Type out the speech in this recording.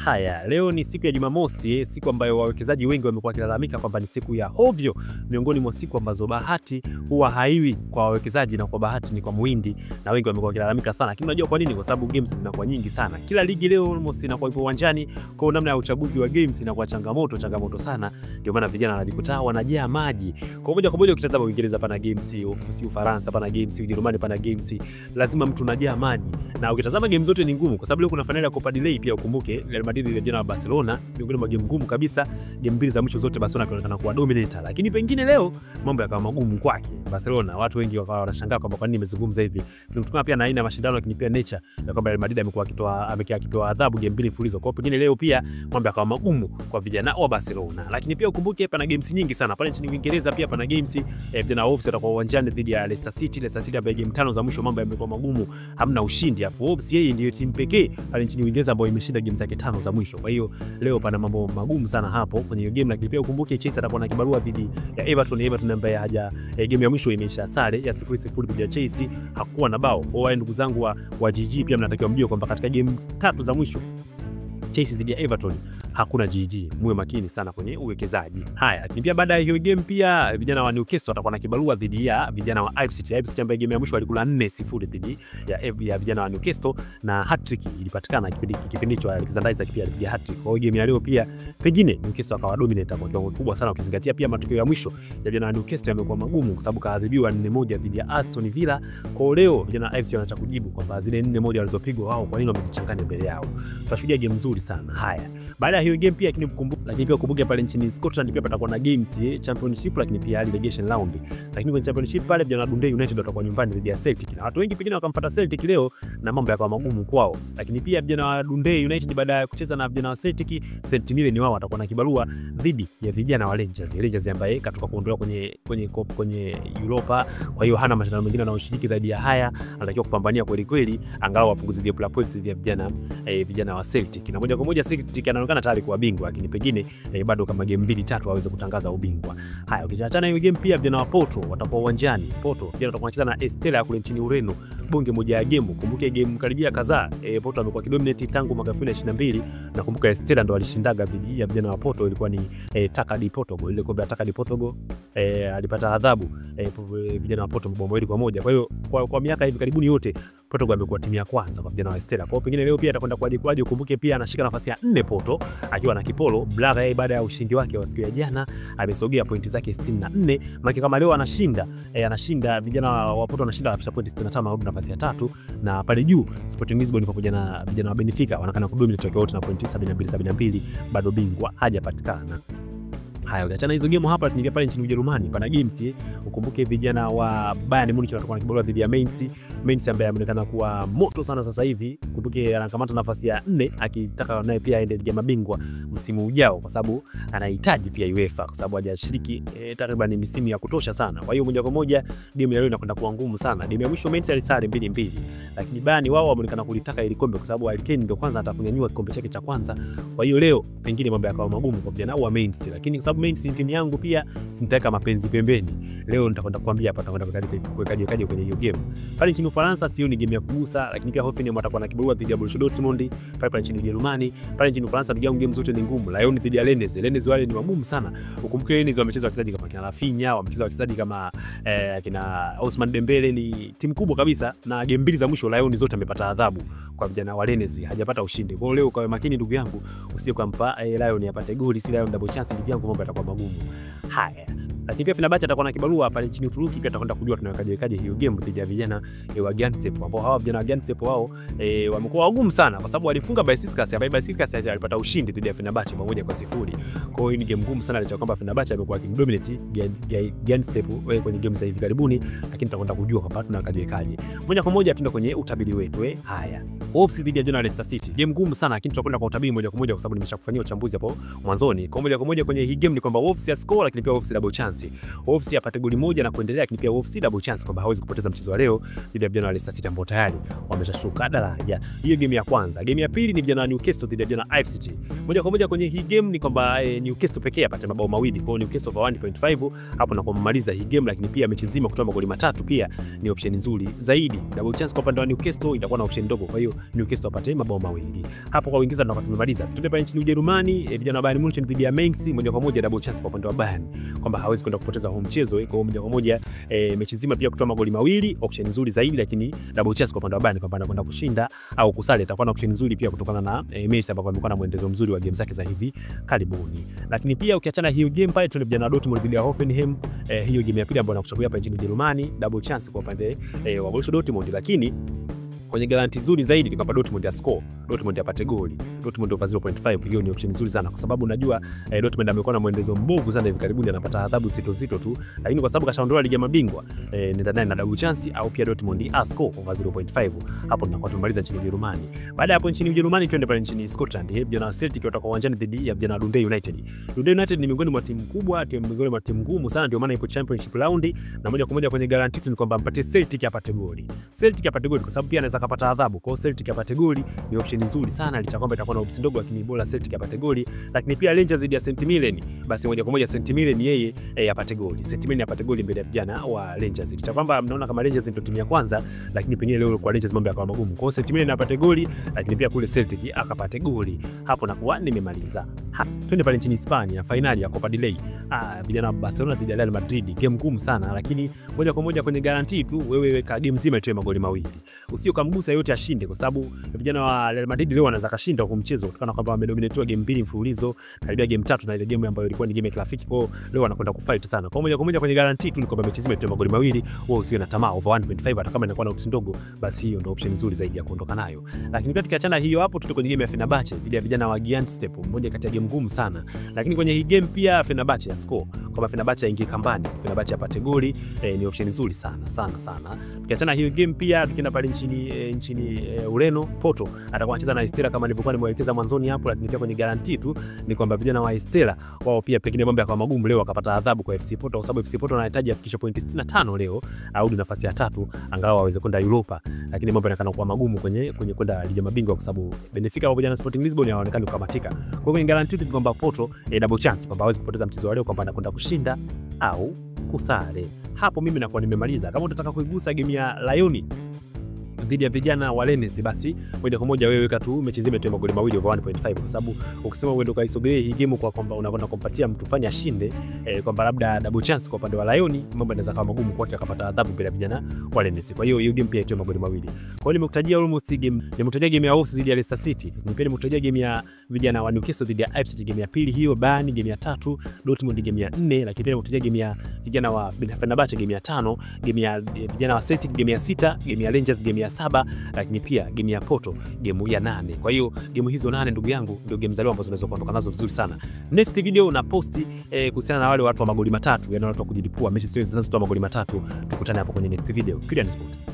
Haya, leo ni siku ya Jumamosi, siku ambayo wawekezaji wengi wamekuwa wakilalamika kwamba ni siku ya hovyo, miongoni mwa siku ambazo bahati huwa haiwi kwa wawekezaji na kwa bahati ni kwa muhindi, na wengi wamekuwa wakilalamika sana. Lakini unajua kwa nini? Kwa sababu games zinakuwa nyingi sana. Kila ligi leo almost inakuwa ipo uwanjani, kwa namna ya uchaguzi wa games inakuwa changamoto sana. Ndio maana vijana wanajikuta wanajaa maji. Kwa moja ukitazama Uingereza pana games, Ufaransa pana games, Ujerumani pana games, lazima mtu unajaa maji. Na ukitazama game zote ni ngumu kwa sababu leo kuna finali ya Copa del Rey pia ukumbuke. Real Madrid dhidi ya Barcelona, miongoni mwa game ngumu kabisa. Game mbili za mwisho zote Barcelona inaonekana kuwa dominator, lakini pengine leo mambo yakawa magumu kwake Barcelona. Watu wengi wakawa wanashangaa kwamba kwa nini nimezungumza hivi. Kutokana pia na aina ya mashindano lakini pia nature ya kwamba Real Madrid amekuwa akitoa adhabu game mbili mfululizo. Kwa pengine leo pia mambo yakawa magumu kwa vijana wa Barcelona. Lakini pia ukumbuke pana games nyingi sana. Pale nchini Uingereza pia pana games, vijana Wolves watakuwa uwanjani dhidi ya Leicester City. Leicester City ambaye game tano za mwisho mambo yamekuwa magumu, hamna ushindi. Afu Wolves yeye ndiyo timu pekee pale nchini Uingereza ambayo imeshinda game zake 5 za mwisho. Kwa hiyo leo pana mambo magumu sana hapo kwenye hiyo game. Lakini pia ukumbuke Chelsea atakuwa na kibarua dhidi ya Everton ambaye game ya mwisho imeisha sare ya 0-0 dhidi ya Chelsea, hakuwa na bao. Kwa ndugu zangu wa GG pia mnatakiwa mjue kwamba katika game 3 za mwisho Chelsea dhidi ya Everton hakuna GG. Muwe makini sana kwenye uwekezaji. Haya, lakini pia baada ya hiyo game pia vijana wa Newcastle watakuwa na kibarua dhidi ya vijana wa Ipswich ambaye game ya mwisho walikula 4-0 dhidi ya vijana wa Newcastle, na hat-trick ilipatikana kipindi cha Alexander Isak pia alipiga hat-trick. Kwa hiyo game ya leo pia pengine Newcastle akawa dominate kwa kiwango kikubwa sana, ukizingatia pia matokeo ya mwisho ya vijana wa Newcastle yamekuwa magumu kwa sababu kaadhibiwa 4-1 dhidi ya Aston Villa. Kwa leo vijana wa Ipswich wanacha kujibu kwamba zile 4-1 walizopigwa wao kwa nini wamejichanganya mbele yao. Tutashuhudia game nzuri sana. Haya, baada ya hiyo game pia lakini pia ukumbuke pale nchini Scotland pia patakuwa na games Championship lakini pia relegation round. Lakini kwenye Championship pale vijana wa Dundee United watakuwa nyumbani dhidi ya Celtic, na watu wengi pengine wakamfuata Celtic leo na mambo yakawa magumu kwao. Lakini pia vijana wa Dundee United baada ya kucheza na vijana wa Celtic, St Mirren wao watakuwa na kibarua dhidi ya vijana wa Rangers ambaye katoka kuondolewa kwenye Europa. Kwa hiyo hana mashindano mengine anaoshiriki dhidi ya haya, anatakiwa kupambania kweli angalau apunguzie points dhidi ya vijana wa Celtic. Na moja kwa moja Celtic anaonekana tayari kuwa bingwa, lakini pengine bado kama game 2-3 waweze kutangaza ubingwa. Haya, ukiachana hiyo game pia vijana wa Porto watakuwa uwanjani. Porto pia watakuwa wanacheza na Estella kule nchini Ureno. Bonge moja ya game. Kumbuke game karibia kadhaa Porto amekuwa kidominate tangu mwaka 2022, na kumbuka Estella ndo alishindaga dhidi ya vijana wa Porto, ilikuwa ni Taka di Portugal. Ile kombe la Taka di Portugal alipata adhabu vijana wa Porto mabao 2-1. Kwa hiyo kwa miaka hivi karibuni yote Portugal amekuwa timu ya kwanza kwa vijana wa Estella. Kwa hiyo pengine leo pia atakwenda kwaje. Ukumbuke pia anashika nafasi ya 4 Porto akiwa na Kipolo. Braga baada ya ushindi wake wa siku ya jana amesogea pointi zake 64. Maana kama leo anashinda vijana wa Porto anashinda afisa pointi 65 na nafasi ya 3, na pale juu Sporting Lisbon pamoja na vijana wa Benfica wanakana kudominate tokeo wote na pointi 72 bado bingwa hajapatikana. Haya, ukiachana hizo game hapa tunaingia pale nchini Ujerumani pana games. Ukumbuke vijana wa Bayern Munich watakuwa na kibarua dhidi ya Mainz ambaye ameonekana kuwa moto sana sasa hivi. Kumbuke anakamata nafasi ya 4 akitaka naye pia aende ligi mabingwa msimu ujao, kwa sababu anahitaji pia UEFA kwa sababu hajashiriki takriban misimu ya kutosha sana. Kwa hiyo moja kwa moja game ya leo inakwenda kuwa ngumu sana. Game ya mwisho Mainz alisare 2-2, lakini Bayern wao wameonekana kulitaka ile kombe kwa sababu Harry Kane ndio kwanza atakunyanyua kikombe chake cha kwanza. Kwa hiyo leo pengine mambo yakawa magumu kwa vijana wa Mainz, lakini kwa sababu Mainz ni timu yangu pia sitaweka mapenzi pembeni. Leo nitakwenda kuambia hapa atakwenda kuwekaje kwenye hiyo game. Pale nchini Ufaransa sio ni game ya kugusa, lakini pia Hoffenheim watakuwa na kibarua dhidi ya Borussia Dortmund. Pale nchini Ujerumani, pale nchini Ufaransa game zote ni ngumu. Lyon dhidi ya Rennes wale ni magumu sana. Ukumbuke Rennes wamecheza wachezaji kama kina Rafinha, wamecheza wachezaji kama kina Ousmane Dembele, ni timu kubwa kabisa, na game mbili za mwisho Lyon zote amepata adhabu kwa vijana wa Rennes, hajapata ushindi. Kwa leo ukawe makini ndugu yangu, usije kumpa Lyon apate goli, si Lyon double chance ndugu yangu, mambo yatakuwa magumu. Haya, lakini pia Fenerbahce atakuwa na kibarua pale nchini Uturuki, pia atakwenda kujua tunawekaje hiyo game dhidi ya vijana wa Gaziantep, ambao hawa vijana wa Gaziantep wao wamekuwa wagumu sana kwa sababu walifunga Besiktas, ambaye Besiktas alipata ushindi dhidi ya Fenerbahce 1-0. Kwa hiyo ni game ngumu sana, licha kwamba Fenerbahce amekuwa akidominate Gaziantep kwenye game za hivi karibuni, lakini tutakwenda kujua kwamba tunawekaje. Moja kwa moja tuende kwenye utabiri wetu. Haya, Wolves dhidi ya Leicester City, game ngumu sana, lakini tutakwenda kwa utabiri moja kwa moja kwa sababu nimeshakufanyia uchambuzi hapo mwanzoni. Kwa moja kwa moja kwenye hii game ni kwamba Wolves ya score, lakini pia Wolves double chance. Wolves. Wolves apate goli moja na kuendelea, lakini pia Wolves double chance kwamba hawezi kupoteza mchezo wa leo dhidi ya vijana wa Leicester City ambao tayari wameshashuka daraja. Hiyo game ya kwanza. Game ya pili ni vijana wa Newcastle dhidi ya vijana wa Ipswich. Moja kwa moja kwenye hii game ni kwamba Newcastle pekee apate mabao mawili. Kwa hiyo Newcastle over 1.5 hapo na kumaliza hii game, lakini pia mechi nzima kutoa magoli matatu pia ni option nzuri zaidi. Double chance kwa upande wa Newcastle itakuwa na option ndogo, kwa hiyo Newcastle apate mabao mawili. Hapo kwa Uingereza ndio tumemaliza. Tuende pale nchini Ujerumani, vijana wa Bayern Munich dhidi ya Mainz, moja kwa moja double chance kwa upande wa Bayern kwamba hawezi kwenda kupoteza huu mchezo. Kwa hiyo moja kwa moja mechi nzima pia kutoa magoli mawili, option nzuri zaidi, lakini double chance kwa upande wa Bayern kwamba anakwenda kushinda au kusali, itakuwa na option nzuri pia kutokana na Mainz ambao wamekuwa na muendezo mzuri wa game zake za hivi karibuni. Lakini pia ukiachana hiyo game pale, tuende vijana wa Dortmund dhidi ya Hoffenheim, hiyo game ya pili ambayo nakuchagua hapa nchini Ujerumani, double chance kwa upande wa Borussia Dortmund, lakini kwenye garanti nzuri zaidi ni kwamba Dortmund ya score, Dortmund apate goli, Dortmund over 0.5. Hiyo ni option nzuri sana kwa sababu unajua Dortmund amekuwa na muendezo mbovu sana hivi karibuni, anapata adhabu zito tu, lakini kwa sababu kashaondoa ligi ya mabingwa nenda naye na double chance au pia Dortmund a score over 0.5. Hapo tunakuwa tumaliza nchini Ujerumani. Baada ya hapo nchini Ujerumani tuende pale nchini Scotland, vijana wa Celtic watakuwa uwanjani dhidi ya vijana wa Dundee United. Dundee United ni miongoni mwa timu kubwa, miongoni mwa timu ngumu sana, ndio maana ipo Championship round, na moja kwa moja kwenye guarantee ni kwamba mpatie Celtic apate goli. Celtic apate goli kwa sababu pia anaweza kupata adhabu. Kwa Celtic apate goli ni option nzuri sana, licha kwamba itakuwa na option ndogo, lakini bora Celtic apate goli. Lakini pia Rangers dhidi ya St Mirren, basi moja kwa moja St Mirren yeye apate goli. St Mirren apate goli mbele ya vijana wa Rangers. Licha kwamba mnaona kama Rangers ndio timu ya kwanza, lakini pengine leo kwa Rangers mambo yakawa magumu. Kwa St Mirren apate goli, lakini pia kule Celtic akapate goli. Hapo nakuwa nimemaliza. Twende pale nchini Hispania, finali ya Copa del Rey. Vijana wa Barcelona dhidi ya Real Madrid, game ngumu sana, lakini moja kwa moja kwenye guarantee tu wewe weka game nzima itoe magoli mawili. Usio kamgusa yote ashinde, kwa sababu vijana wa Real Madrid leo wanaweza kashinda kwa mchezo kutokana kwamba wamedominate game mbili mfululizo, karibia game tatu na ile game ambayo ilikuwa ni game ya kirafiki. Kwa leo wanakwenda kufight sana. Kwa moja kwa moja kwenye guarantee tu ni kwamba mechi nzima itoe magoli mawili, wewe usiwe na tamaa over 1.5, hata kama inakuwa na option ndogo, basi hiyo ndio option nzuri zaidi ya kuondoka nayo. Lakini pia tukiachana hiyo hapo, tuko kwenye game ya Fenerbahce dhidi ya vijana wa Gaziantep, moja kati ya game ngumu sana. Lakini kwenye hii game pia Fenerbahce ya score, kama Fenerbahce aingie kambani, Fenerbahce apate goli, ni option nzuri sana. Tukiachana hiyo game pia tukienda pale nchini Ureno, Porto atakuwa anacheza na Estella kama nilivyokuwa nimeelekeza mwanzoni hapo. Lakini pia kwenye guarantee tu ni kwamba vijana wa Estella wao pia pengine mambo yakawa magumu leo, wakapata adhabu kwa FC Porto, kwa sababu FC Porto anahitaji afikishe pointi 65 leo au nafasi ya 3 angalau aweze kwenda Europa, lakini mambo yanaonekana kuwa magumu kwenye kwenda ligi ya mabingwa, kwa sababu Benfica pamoja na Sporting Lisbon yanaonekana kukamatika. Kwa hiyo kwenye guarantee tu ni kwamba Porto double chance kwamba hawezi kupoteza mchezo wa leo, kwamba anakwenda kushinda au kusare. Hapo mimi nakuwa nimemaliza. Kama unataka kuigusa game ya Lyon dhidi ya vijana wa Rennes, basi moja kwa moja wewe weka tu mechi zime tu magoli mawili over 1.5, kwa sababu ukisema uende ukaisogelee hii game kwa kwamba unakwenda kumpatia mtu fanya ashinde, kwamba labda double chance kwa upande wa Lyon, mambo yanaweza kuwa magumu kwake akapata adhabu bila vijana wa Rennes. Kwa hiyo hiyo game pia itoe magoli mawili. Kwa hiyo nimekutajia almost game, nimekutajia game ya Wolves dhidi ya Leicester City, nimekutajia game ya vijana wa Newcastle dhidi ya Ipswich, game ya pili hiyo, Bayern game ya 3, Dortmund game ya 4, lakini pia nimekutajia game ya vijana wa Fenerbahce game ya 5, game ya vijana wa Celtic game ya 6, game ya Rangers game ya 7, lakini pia game ya Porto game ya 8. Kwa hiyo game hizo 8 ndugu yangu ndio game za leo ambazo unaweza kuondoka nazo vizuri sana. Next video na posti kuhusiana na wale watu wa magoli matatu, yani watu wa kujilipua mechi zinazotoa magoli matatu. Tukutane hapo kwenye next video. Kylian Sports.